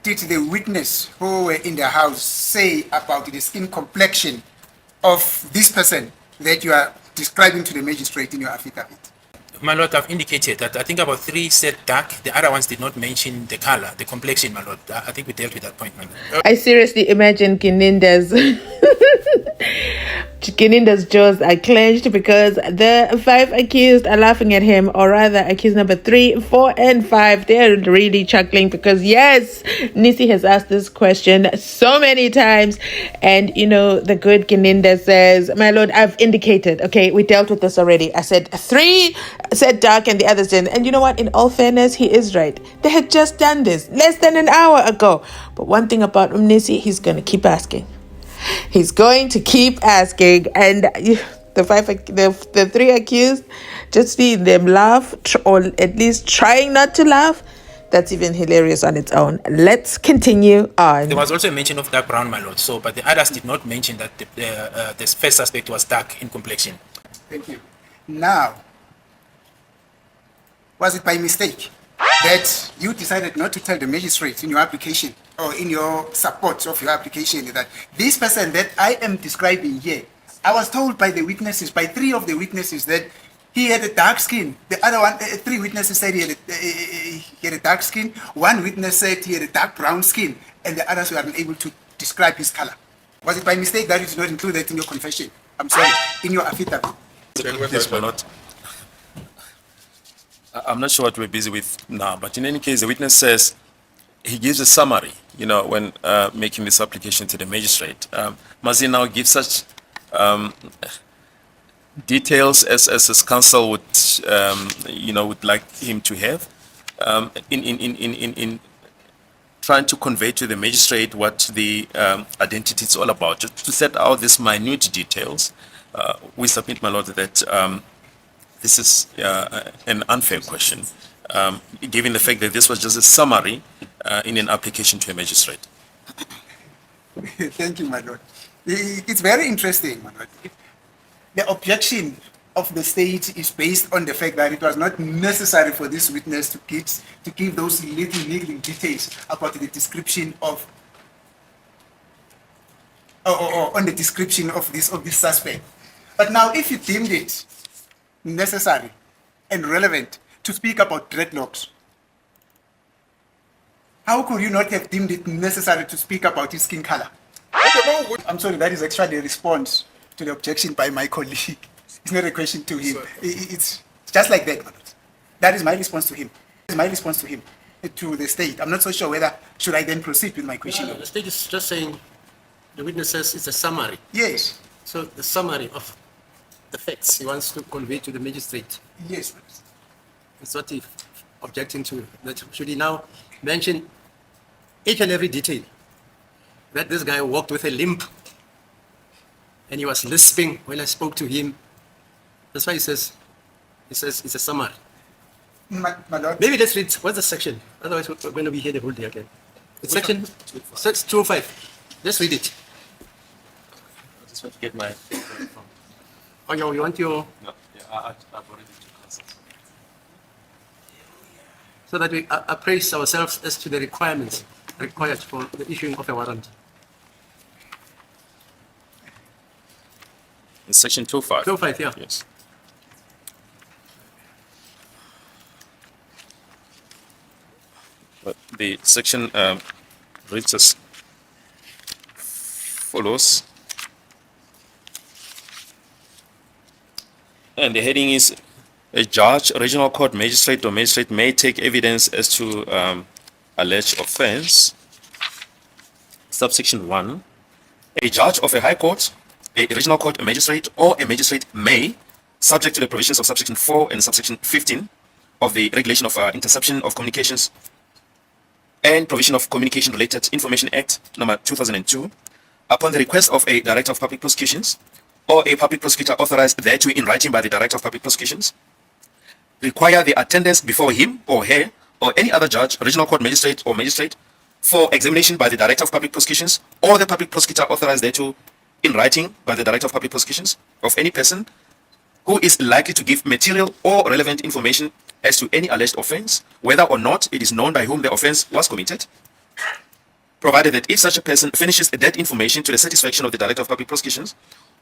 did the witness who were in the house say about the skin complexion of this person that you are describing to the magistrate in your affidavit? My Lord, I've indicated that I think about 3 said dark. The other ones did not mention the color, the complexion, my Lord. I think we dealt with that point, my Lord. I seriously imagine Gininda's Gininda's jaws are clenched because the 5 accused are laughing at him, or rather accused number 3, 4, and 5. They're really chuckling because yes, Nisi has asked this question so many times, and you know the good Gininda says, my Lord, I've indicated, okay, we dealt with this already. I said 3 said dark and the others didn't. And you know what, in all fairness, he is right. They had just done this less than an hour ago. But one thing about Nisi, he's going to keep asking. He's going to keep asking, and the 3 accused, just seeing them laugh, or at least trying not to laugh, that's even hilarious on its own. Let's continue on. There was also a mention of dark brown, my Lord. So, but the others did not mention that the first suspect was dark in complexion. Thank you. Now, was it by mistake that you decided not to tell the magistrate in your application or in your support of your application that this person that I am describing here, I was told by the witnesses, by 3 of the witnesses, that he had a dark skin. The other one, 3 witnesses said he had a dark skin. 1 witness said he had a dark brown skin, and the others were unable to describe his color. Was it by mistake that you did not include that in your confession? I'm sorry, in your affidavit? Yes, my Lord. I'm not sure what we're busy with now, but in any case, the witness says he gives a summary, you know, when making this application to the magistrate. Must he now give such details as his counsel would, you know, would like him to have in trying to convey to the magistrate what the identity is all about, just to set out these minute details? We submit, my Lord, that this is an unfair question, given the fact that this was just a summary in an application to a magistrate. Thank you, my Lord. It's very interesting, my Lord. The objection of the state is based on the fact that it was not necessary for this witness to give those little niggling details about the description of, or on the description of this suspect. But now, if you deemed it necessary and relevant to speak about dreadlocks, how could you not have deemed it necessary to speak about his skin color? I'm sorry, that is actually a response to the objection by my colleague. It's not a question to him. It's just like that. That is my response to him. It's my response to him, to the state. I'm not so sure whether should I then proceed with my question. No, the state is just saying the witness says it's a summary. Yes. So the summary of the facts he wants to convey to the magistrate. Yes. That's what he's objecting to. That should he now mention each and every detail? That this guy walked with a limp and he was lisping when I spoke to him. That's why he says it's a summary. My Lord. Maybe let's read, what's the section? Otherwise we're going to be here the whole day again. It's section 205. Let's read it. I just want to get my... Oh, you want your... No, yeah, I've already cancelled. So that we appraise ourselves as to the requirements required for the issuing of a warrant. In section 205. 205, yeah. Yes. But the section reads as follows. And the heading is: a judge, regional court magistrate or magistrate may take evidence as to alleged offense. Subsection 1. A judge of a high court, a regional court magistrate, or a magistrate may, subject to the provisions of subsection 4 and subsection 15 of the Regulation of Interception of Communications and Provision of Communication-Related Information Act, number 2002, upon the request of a Director of Public Prosecutions or a public prosecutor authorized thereto in writing by the Director of Public Prosecutions, require the attendance before him or her or any other judge, regional court magistrate or magistrate, for examination by the Director of Public Prosecutions or the public prosecutor authorized thereto in writing by the Director of Public Prosecutions of any person who is likely to give material or relevant information as to any alleged offense, whether or not it is known by whom the offense was committed, provided that if such a person furnishes that information to the satisfaction of the Director of Public Prosecutions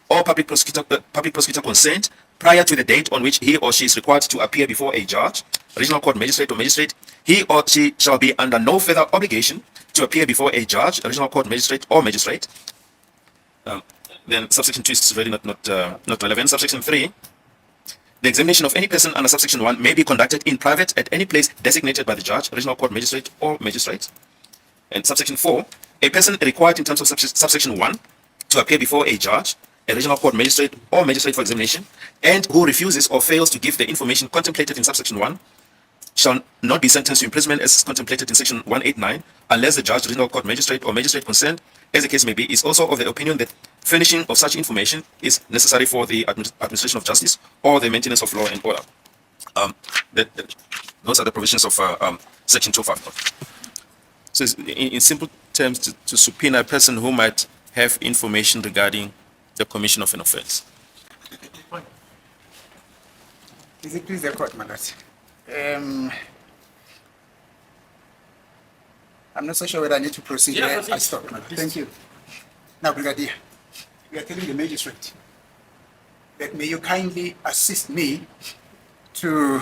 or public prosecutor concerned prior to the date on which he or she is required to appear before a judge, regional court magistrate or magistrate, he or she shall be under no further obligation to appear before a judge, regional court magistrate or magistrate. Then subsection 2 is really not relevant. Subsection 3, the examination of any person under subsection 1 may be conducted in private at any place designated by the judge, regional court magistrate or magistrate. And subsection 4, a person required in terms of subsection 1 to appear before a judge, a regional court magistrate or magistrate for examination, and who refuses or fails to give the information contemplated in subsection 1 shall not be sentenced to imprisonment as contemplated in section 189 unless the judge, regional court magistrate or magistrate concerned, as the case may be, is also of the opinion that furnishing of such information is necessary for the administration of justice or the maintenance of law and order. Those are the provisions of section 255. So in simple terms, to subpoena a person who might have information regarding the commission of an offense. Is it please the court, my lord? I'm not so sure whether I need to proceed. Yeah, I proceed. stop, my lord. Thank you. Now, Brigadier, we are telling the magistrate that may you kindly assist me to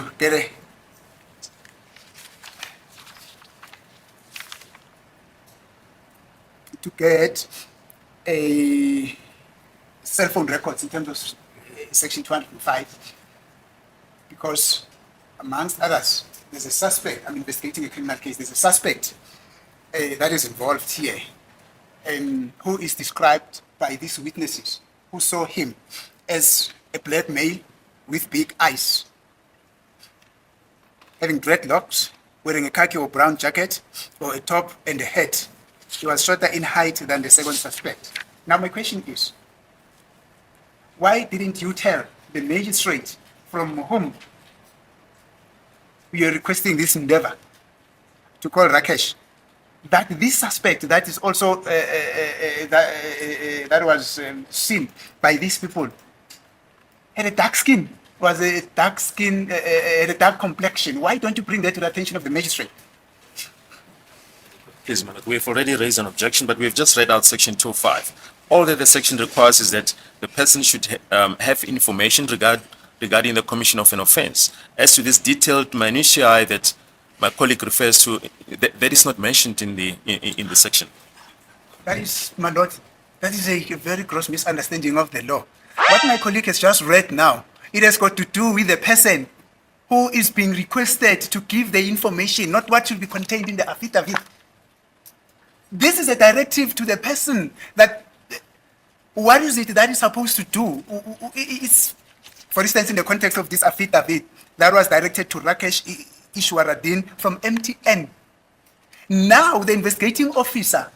get a cell phone records in terms of section 205, because amongst others, there's a suspect. I'm investigating a criminal case. There's a suspect that is involved here, and who is described by these witnesses who saw him as a black male with big eyes, having dreadlocks, wearing a khaki or brown jacket or a top and a hat. He was shorter in height than the second suspect. Now my question is, why didn't you tell the magistrate from whom we are requesting this endeavor to call Rakesh that this suspect that is also that was seen by these people had a dark skin, had a dark complexion? Why don't you bring that to the attention of the magistrate? Please, my lord, we've already raised an objection, but we've just read out section 205. All that the section requires is that the person should have information regarding the commission of an offense. As to this detailed minutiae that my colleague refers to, that is not mentioned in the section. That is, my lord, that is a very gross misunderstanding of the law. What my colleague has just read now, it has got to do with the person who is being requested to give the information, not what should be contained in the affidavit. This is a directive to the person that what is it that is supposed to do? It's, for instance, in the context of this affidavit, that was directed to Rakesh Ishwaraddin from MTN. Now the investigating officer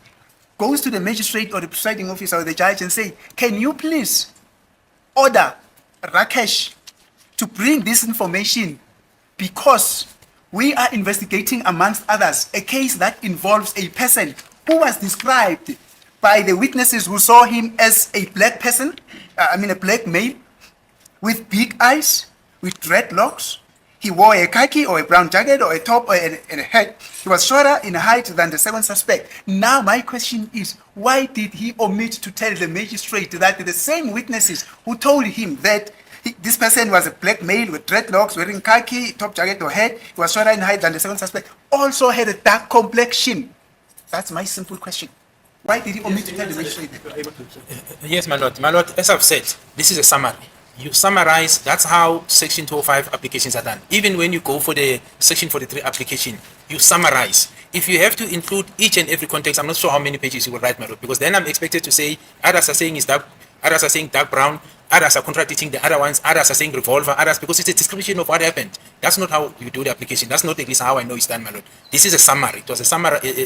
goes to the magistrate or the presiding officer or the judge and say, can you please order Rakesh to bring this information because we are investigating, amongst others, a case that involves a person who was described by the witnesses who saw him as a black person, a black male, with big eyes, with dreadlocks. He wore a khaki or a brown jacket or a top and a hat. He was shorter in height than the second suspect. Now my question is, why did he omit to tell the magistrate that the same witnesses who told him that this person was a black male with dreadlocks, wearing khaki, top jacket or hat, he was shorter in height than the second suspect, also had a dark complexion? That's my simple question. Why did he omit to tell the magistrate that? Yes, my lord. My lord, as I've said, this is a summary. You summarize, that's how Section 205 applications are done. Even when you go for the Section 43 application, you summarize. If you have to include each and every context, I'm not sure how many pages you will write, my lord, because then I'm expected to say, others are saying is dark, others are saying dark brown, others are contradicting the other ones, others are saying revolver, others, because it's a description of what happened. That's not how you do the application. That's not at least how I know it's done, my lord. This is a summary. It was a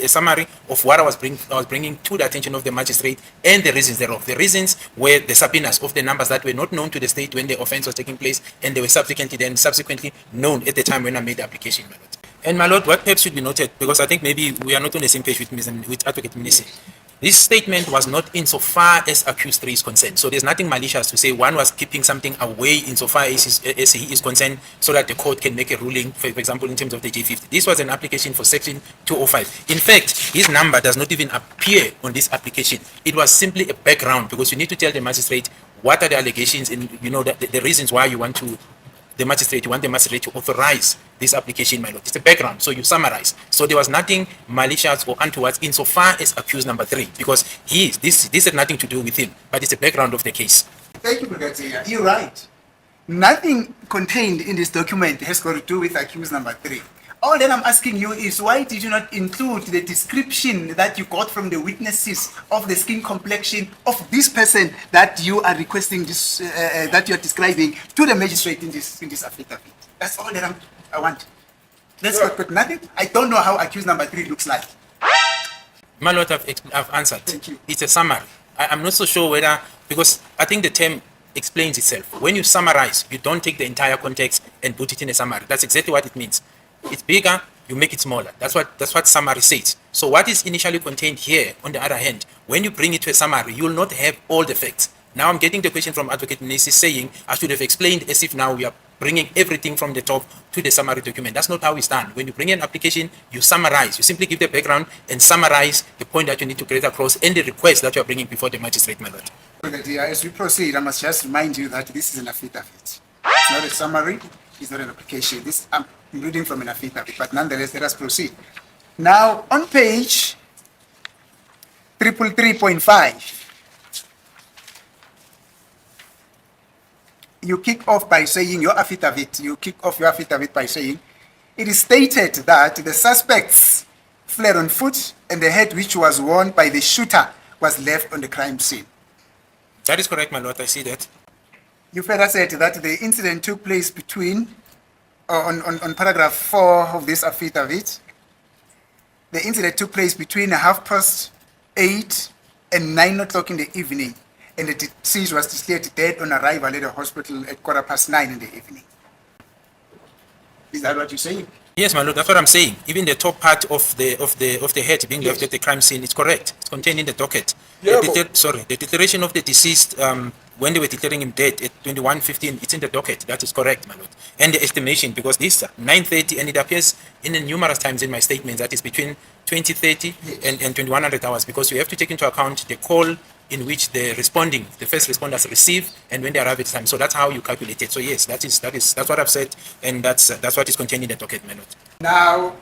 summary of what I was bringing to the attention of the magistrate and the reasons thereof. The reasons were the subpoenas of the numbers that were not known to the state when the offense was taking place, and they were subsequently known at the time when I made the application, my lord. And my lord, what perhaps should be noted, because I think maybe we are not on the same page with Advocate MNISI. This statement was not insofar as accused 3 is concerned. So there's nothing malicious to say one was keeping something away insofar as he is concerned so that the court can make a ruling, for example, in terms of the J50. This was an application for section 205. In fact, his number does not even appear on this application. It was simply a background because you need to tell the magistrate what are the allegations and the reasons why you want to the magistrate to authorize this application, my lord. It's a background, so you summarize. So there was nothing malicious or untoward insofar as accused number 3, because this had nothing to do with him, but it's the background of the case. Thank you, Brigadier. You're right. Nothing contained in this document has got to do with accused number 3. All that I'm asking you is, why did you not include the description that you got from the witnesses of the skin complexion of this person that you are requesting this, that you are describing to the magistrate in this affidavit? That's all that I want. That's got nothing. I don't know how accused number 3 looks like. My lord, I've answered. Thank you. It's a summary. I'm not so sure whether, because I think the term explains itself. When you summarize, you don't take the entire context and put it in a summary. That's exactly what it means. It's bigger, you make it smaller. That's what summary says. So what is initially contained here, on the other hand, when you bring it to a summary, you will not have all the facts. Now I'm getting the question from Advocate MNISI saying I should have explained as if now we are bringing everything from the top to the summary document. That's not how it's done. When you bring an application, you summarize. You simply give the background and summarize the point that you need to get across and the request that you are bringing before the magistrate, my lord. As we proceed, I must just remind you that this is an affidavit. It's not a summary. It's not an application. This I'm reading from an affidavit, but nonetheless, let us proceed. Now, on page 333.5, you kick off by saying your affidavit. You kick off your affidavit by saying it is stated that the suspects fled on foot and the head which was worn by the shooter was left on the crime scene. That is correct, my lord. I see that. You further said that the incident took place between, on paragraph 4 of this affidavit, the incident took place between 8:30 and 9 o'clock in the evening, and the deceased was declared dead on arrival at the hospital at 9:15 in the evening. Is that what you're saying? Yes, my lord, that's what I'm saying. Even the top part of the head being left at the crime scene is correct. It's contained in the docket. Yeah, the declaration of the deceased when they were declaring him dead at 21:15, it's in the docket. That is correct, my lord. And the estimation, because this 9:30, and it appears in numerous times in my statements that is between 20:30 and 2100 hours, because you have to take into account the call in which the first responders receive and when they arrive at the time. So that's how you calculate it. So yes, that's what I've said, and that's what is contained in the docket, my lord. Now,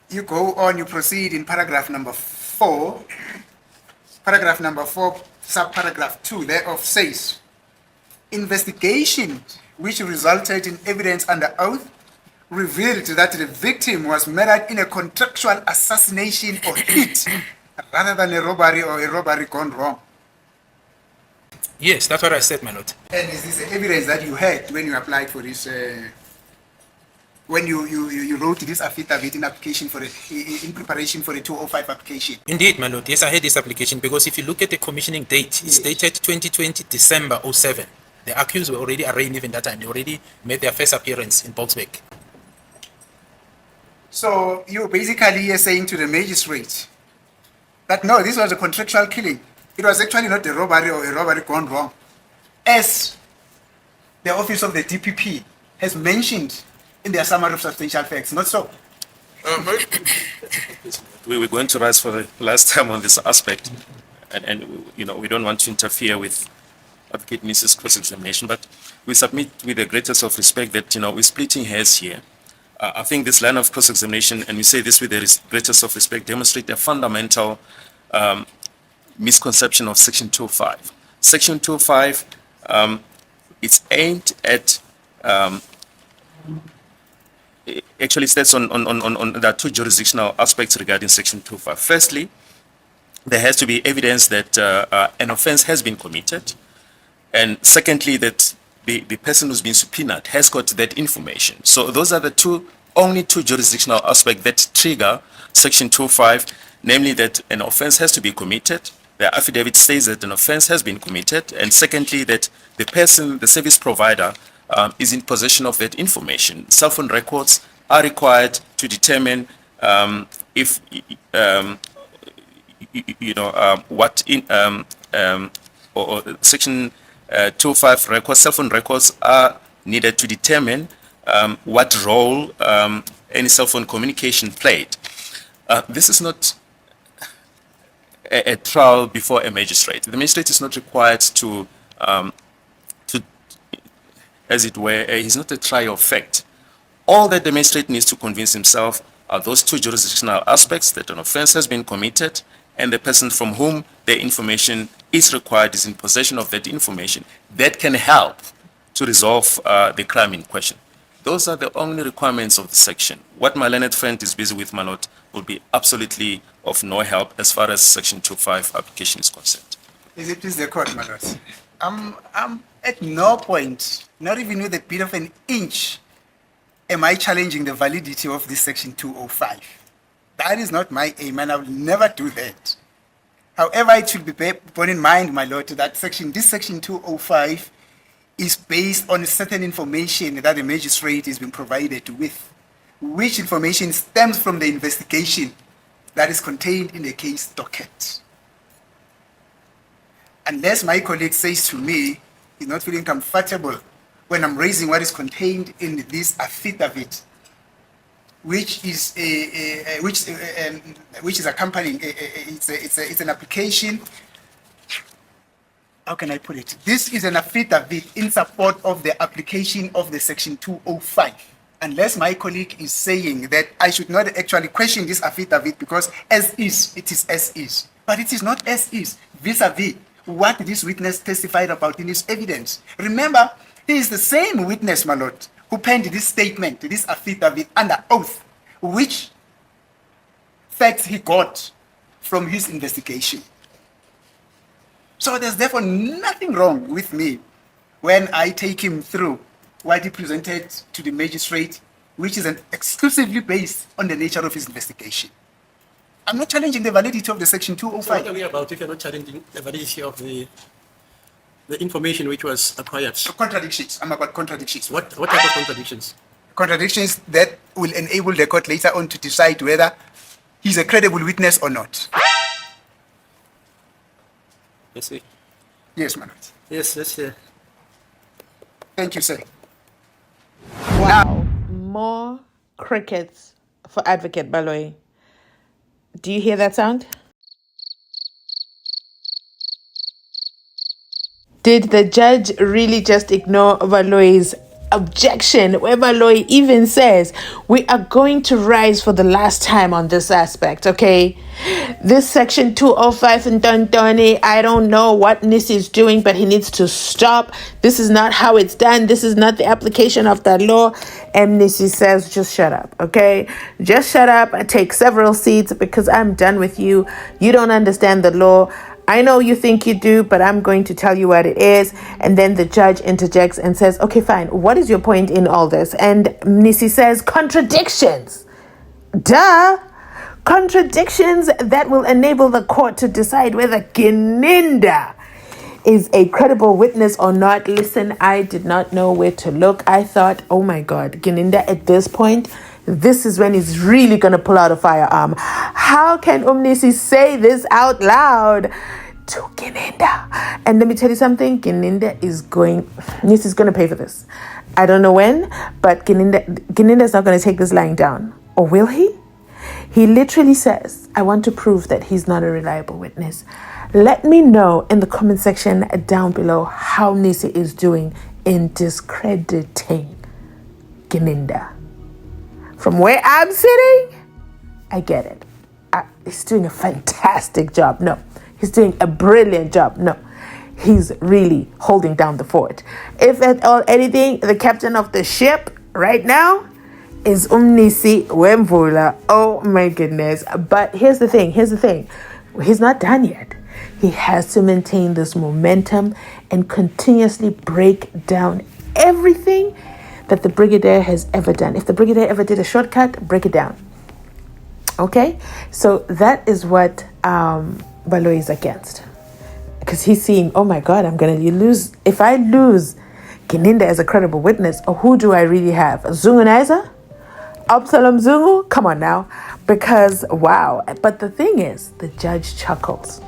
you go on, you proceed in paragraph number 4. Paragraph number 4, subparagraph 2 thereof says, investigation which resulted in evidence under oath revealed that the victim was murdered in a contractual assassination or hit rather than a robbery or a robbery gone wrong. Yes, that's what I said, my lord. And is this the evidence that you had when you applied for this, when you wrote this affidavit in application for in preparation for the 205 application? Indeed, my lord. Yes, I had this application because if you look at the commissioning date, it's dated 2020 December 07. The accused were already arraigned even that time. They already made their first appearance in Boksburg. So you basically saying to the magistrate that no, this was a contractual killing. It was actually not a robbery or a robbery gone wrong, as the office of the DPP has mentioned in their summary of substantial facts. Not so. We were going to rise for the last time on this aspect, and we don't want to interfere with Advocate Mrs. cross-examination, but we submit with the greatest of respect that we're splitting hairs here. I think this line of cross-examination, and we say this with the greatest of respect, demonstrate a fundamental misconception of Section 205. Section 205, it's aimed at actually states on there are two jurisdictional aspects regarding Section 205. Firstly, there has to be evidence that an offense has been committed, and secondly, that the person who's been subpoenaed has got that information. So those are the only two jurisdictional aspects that trigger Section 205, namely that an offense has to be committed. The affidavit says that an offense has been committed, and secondly, that the person, the service provider, is in possession of that information. Cell phone records are required to determine if what in or section 205 records, cell phone records are needed to determine what role any cell phone communication played. This is not a trial before a magistrate. The magistrate is not required to as it were, he's not a trier of fact. All that the magistrate needs to convince himself are those two jurisdictional aspects, that an offense has been committed and the person from whom the information is required is in possession of that information that can help to resolve the crime in question. Those are the only requirements of the section. What my learned friend is busy with, my lord, will be absolutely of no help as far as section 2.5 application is concerned. Is it please the court, my lord? I'm at no point, not even with a bit of an inch, am I challenging the validity of this section 205. That is not my aim, and I will never do that. However, it should be borne in mind, my lord, that this section 205 is based on certain information that the magistrate has been provided with, which information stems from the investigation that is contained in the case docket. Unless my colleague says to me he's not feeling comfortable when I'm raising what is contained in this affidavit, which is accompanying. It's an application. How can I put it? This is an affidavit in support of the application of the section 205. Unless my colleague is saying that I should not actually question this affidavit because as is, it is as is. But it is not as is, vis-a-vis what this witness testified about in his evidence. Remember, he is the same witness, my lord, who penned this statement, this affidavit under oath, which facts he got from his investigation. So there's therefore nothing wrong with me when I take him through what he presented to the magistrate, which is exclusively based on the nature of his investigation. I'm not challenging the validity of the section 205. So what are we about if you're not challenging the validity of the information which was acquired? Contradictions. I'm about contradictions. What type of contradictions? Contradictions that will enable the court later on to decide whether he's a credible witness or not. Let's see. Yes, my lord. Yes, let's hear. Thank you, sir. Wow. More crickets for Advocate Baloyi. Do you hear that sound? Did the judge really just ignore Baloyi's objection, where Baloyi even says, we are going to rise for the last time on this aspect, okay? This section 205 in Tontoni, I don't know what MNISI is doing, but he needs to stop. This is not how it's done. This is not the application of the law. And MNISI says, just shut up, okay? Just shut up. I take several seats because I'm done with you. You don't understand the law. I know you think you do, but I'm going to tell you what it is. And then the judge interjects and says, okay, fine. What is your point in all this? And MNISI says, contradictions. Duh. Contradictions that will enable the court to decide whether Gininda is a credible witness or not. Listen, I did not know where to look. I thought, oh my God, Gininda at this point, this is when he's really going to pull out a firearm. How can MNISI say this out loud to Gininda? And let me tell you something, MNISI is going to pay for this. I don't know when, but Gininda is not going to take this lying down. Or will he? He literally says, I want to prove that he's not a reliable witness. Let me know in the comment section down below how MNISI is doing in discrediting Gininda. From where I'm sitting, I get it. He's doing a fantastic job. No, he's doing a brilliant job. No, he's really holding down the fort. If at all anything, the captain of the ship right now is MNISI Wemvula. Oh my goodness. But here's the thing. He's not done yet. He has to maintain this momentum and continuously break down everything that the Brigadier has ever done. If the Brigadier ever did a shortcut, break it down. Okay? So that is what Baloyi is against. Because he's seeing, oh my God, I'm going to lose. If I lose Gininda as a credible witness, who do I really have? Zungu Naiza? Absalom Zungu? Come on now. Because, wow. But the thing is, the judge chuckles.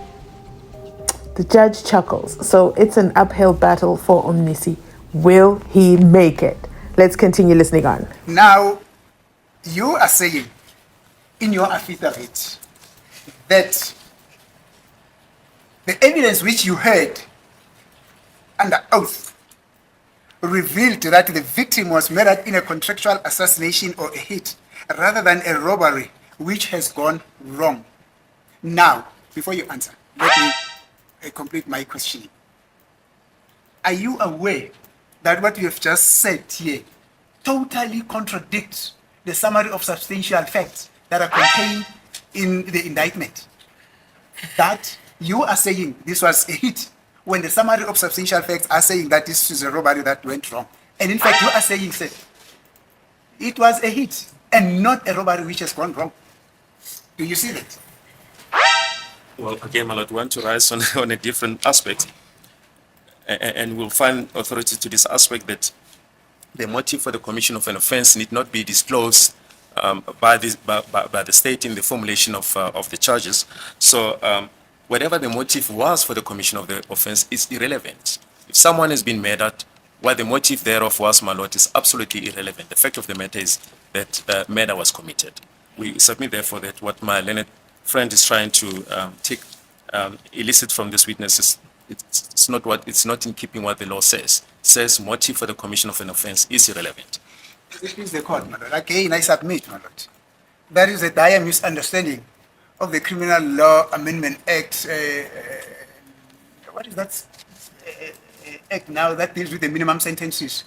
The judge chuckles. So it's an uphill battle for MNISI. Will he make it? Let's continue listening on. Now, you are saying in your affidavit that the evidence which you heard under oath revealed that the victim was murdered in a contractual assassination or a hit rather than a robbery which has gone wrong. Now, before you answer, let me complete my questioning. Are you aware that what you have just said here totally contradicts the summary of substantial facts that are contained in the indictment? That you are saying this was a hit when the summary of substantial facts are saying that this is a robbery that went wrong. And in fact, you are saying, sir, it was a hit and not a robbery which has gone wrong. Do you see that? Well, again, my lord, we want to rise on a different aspect. And we'll find authority to this aspect that the motive for the commission of an offense need not be disclosed by the state in the formulation of the charges. So whatever the motive was for the commission of the offense is irrelevant. If someone has been murdered, what the motive thereof was, my lord, is absolutely irrelevant. The fact of the matter is that murder was committed. We submit, therefore, that what my learned friend is trying to elicit from this witness is it's not in keeping what the law says. It says motive for the commission of an offense is irrelevant. This is the court, my lord. Again, I submit, my lord. There is a dire misunderstanding of the Criminal Law Amendment Act. What is that act now that deals with the minimum sentences?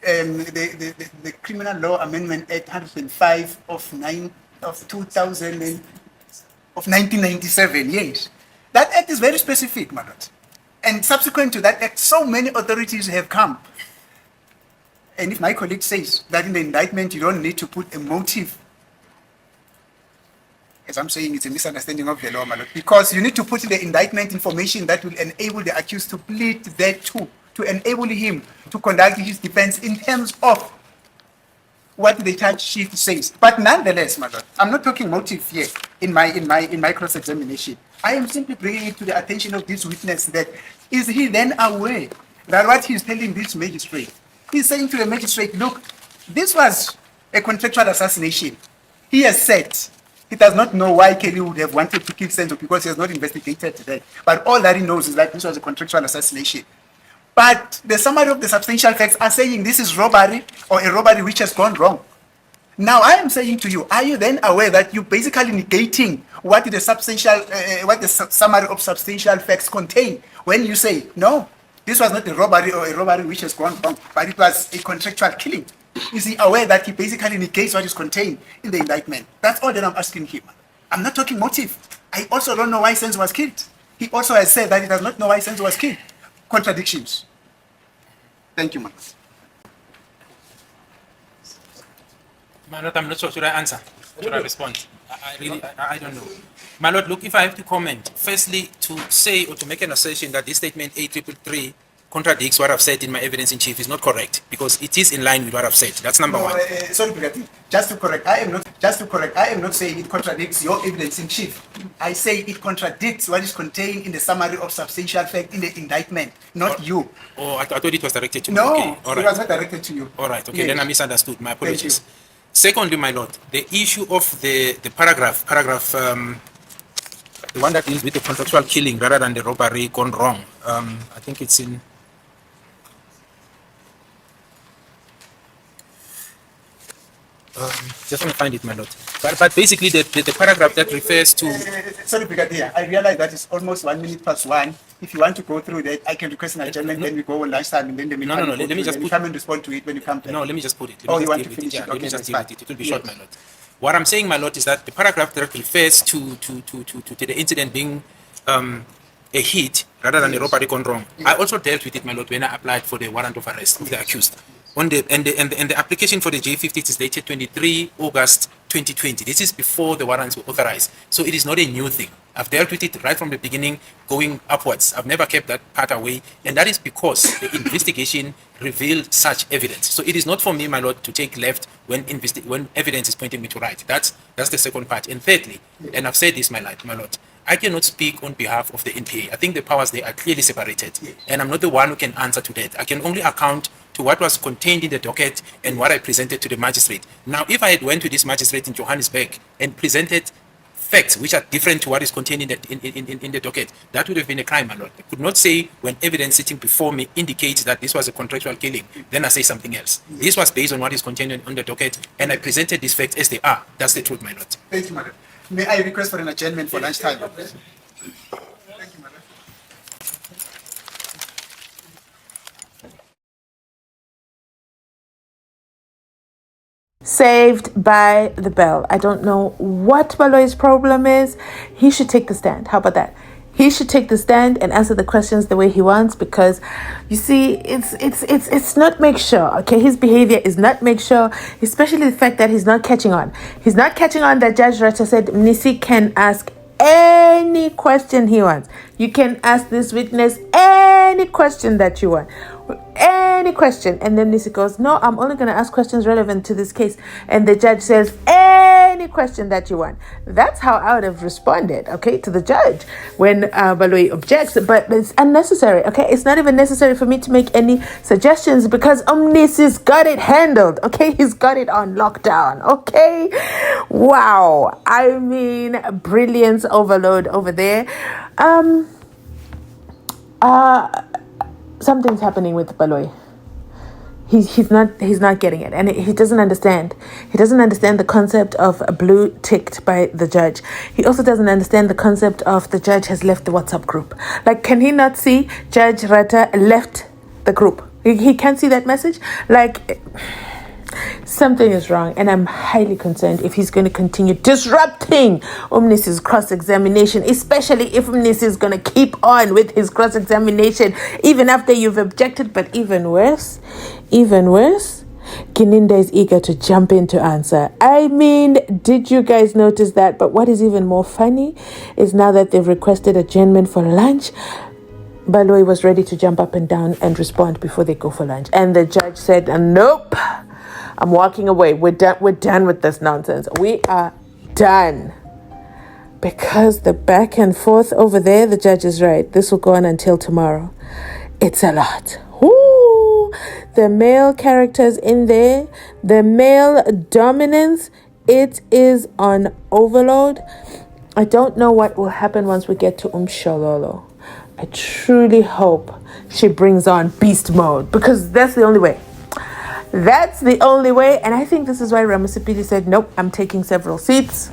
The Criminal Law Amendment Act 105 of 1997. Yes, that act is very specific, my lord. And subsequent to that act, so many authorities have come. And if my colleague says that in the indictment you don't need to put a motive, as I'm saying, it's a misunderstanding of the law, my lord, because you need to put in the indictment information that will enable the accused to plead thereto, to enable him to conduct his defense in terms of what the charge sheet says. But nonetheless, my lord, I'm not talking motive here in my cross-examination. I am simply bringing it to the attention of this witness that is he then aware that what he's telling this magistrate, he's saying to the magistrate, look, this was a contractual assassination. He has said he does not know why Kelly would have wanted to kill Senzo because he has not investigated that. But all that he knows is that this was a contractual assassination. But the summary of the substantial facts are saying this is robbery or a robbery which has gone wrong. Now I am saying to you, are you then aware that you're basically negating what the summary of substantial facts contain when you say, no, this was not a robbery or a robbery which has gone wrong, but it was a contractual killing? Is he aware that he basically negates what is contained in the indictment? That's all that I'm asking him. I'm not talking motive. I also don't know why Senzo was killed. He also has said that he does not know why Senzo was killed. Contradictions. Thank you, man. My lord, I'm not sure. Should I answer? Should I respond? I don't know. My lord, look, if I have to comment, firstly, to say or to make an assertion that this statement 8333 contradicts what I've said in my evidence in chief is not correct, because it is in line with what I've said. That's number one. Sorry, Brigadier. Just to correct, I am not saying it contradicts your evidence in chief. I say it contradicts what is contained in the summary of substantial fact in the indictment, not you. Oh, I thought it was directed to me. No, Okay, all it right. was not directed to you. All right, okay, Yes. then I misunderstood. My apologies. Thank Secondly, my lord, the issue of the paragraph, the one that deals with the contractual killing rather than the robbery gone wrong. I think it's in. Just want to find it, my lord. But basically, the paragraph that refers to. Sorry, Brigadier. I realize that it's almost 1 minute past 1. If you want to go through that, I can request an adjournment, then we go on lunchtime, and then the No, let me just put. Come and respond to it when you come back. No, let me just put it. Oh, you want to deal with finish it? Yeah, let me Okay, just that's deal with fine. it. It will be Yes. short, my lord. What I'm saying, my lord, is that the paragraph that refers to the incident being a hit rather than a robbery gone wrong. I also dealt with it, my lord, when I applied for the warrant of arrest of the accused. on the application for the J50 is dated 23 August 2020. This is before the warrants were authorized. So it is not a new thing. I've dealt with it right from the beginning, going upwards. I've never kept that part away. And that is because the investigation revealed such evidence. So it is not for me, my lord, to take left when evidence is pointing me to right. That's the second part. And thirdly, and I've said this, my lord, I cannot speak on behalf of the NPA. I think the powers, they are clearly separated. And I'm not the one who can answer to that. I can only account to what was contained in the docket and what I presented to the magistrate. Now, if I had went to this magistrate in Johannesburg and presented facts which are different to what is contained in the docket, that would have been a crime, my lord. I could not say when evidence sitting before me indicates that this was a contractual killing, then I say something else. This was based on what is contained on the docket, and I presented these facts as they are. That's the truth, my lord. Thank you, madam. May I request for an adjournment for lunchtime? Thank you, madam. Saved by the bell. I don't know what Baloy's problem is. He should take the stand. How about that? He should take the stand and answer the questions the way he wants, because you see, it's not make sure. Okay, his behavior is not make sure, especially the fact that he's not catching on. He's not catching on that Judge Rata said MNISI can ask any question he wants. You can ask this witness any question that you want. Any question. And then MNISI goes, no, I'm only going to ask questions relevant to this case. And the judge says, any question that you want. That's how I would have responded, okay, to the judge when Baloy objects. But it's unnecessary, okay? It's not even necessary for me to make any suggestions because MNISI's got it handled, okay? He's got it on lockdown, okay? Wow. I mean, brilliance overload over there. Something's happening with Baloy. He's not getting it, and he doesn't understand. He doesn't understand the concept of a blue ticked by the judge. He also doesn't understand the concept of the judge has left the WhatsApp group. Like, can he not see Judge Rata left the group? He can't see that message. Like, something is wrong, and I'm highly concerned if he's going to continue disrupting MNISI's cross-examination, especially if MNISI is going to keep on with his cross-examination even after you've objected. But even worse, Gininda is eager to jump in to answer. I mean, did you guys notice that? But what is even more funny is now that they've requested adjournment for lunch, Baloy was ready to jump up and down and respond before they go for lunch. And the judge said, nope, I'm walking away. We're done with this nonsense. We are done. Because the back and forth over there, the judge is right. This will go on until tomorrow. It's a lot. Woo! The male characters in there, the male dominance, it is on overload. I don't know what will happen once we get to Umshololo. I truly hope she brings on beast mode, because that's the only way. That's the only way. And I think this is why Ramasipidi said, nope, I'm taking several seats.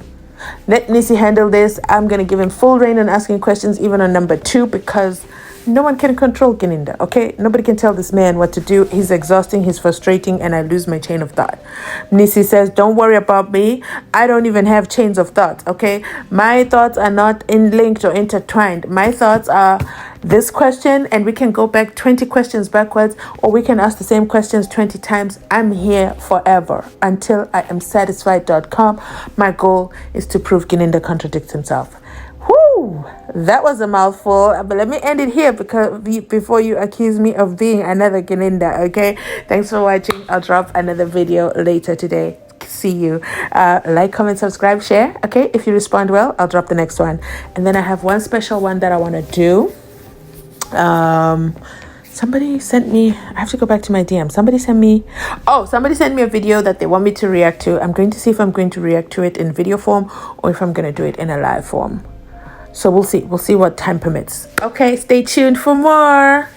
Let MNISI handle this. I'm going to give him full reign on asking questions, even on number 2, because no one can control Gininda, okay? Nobody can tell this man what to do. He's exhausting, he's frustrating, and I lose my chain of thought. MNISI says, don't worry about me. I don't even have chains of thought, okay? My thoughts are not linked or intertwined. My thoughts are this question, and we can go back 20 questions backwards, or we can ask the same questions 20 times. I'm here forever until I am satisfied.com. My goal is to prove Gininda contradicts himself. Whoo, that was a mouthful, but let me end it here because before you accuse me of being another Gininda, okay? Thanks for watching. I'll drop another video later today. See you. Like, comment, subscribe, share, okay? If you respond well, I'll drop the next one. And then I have one special one that I want to do. Somebody sent me, I have to go back to my DM. Somebody sent me a video that they want me to react to. I'm going to see if I'm going to react to it in video form or if I'm going to do it in a live form. So we'll see what time permits. Okay, stay tuned for more.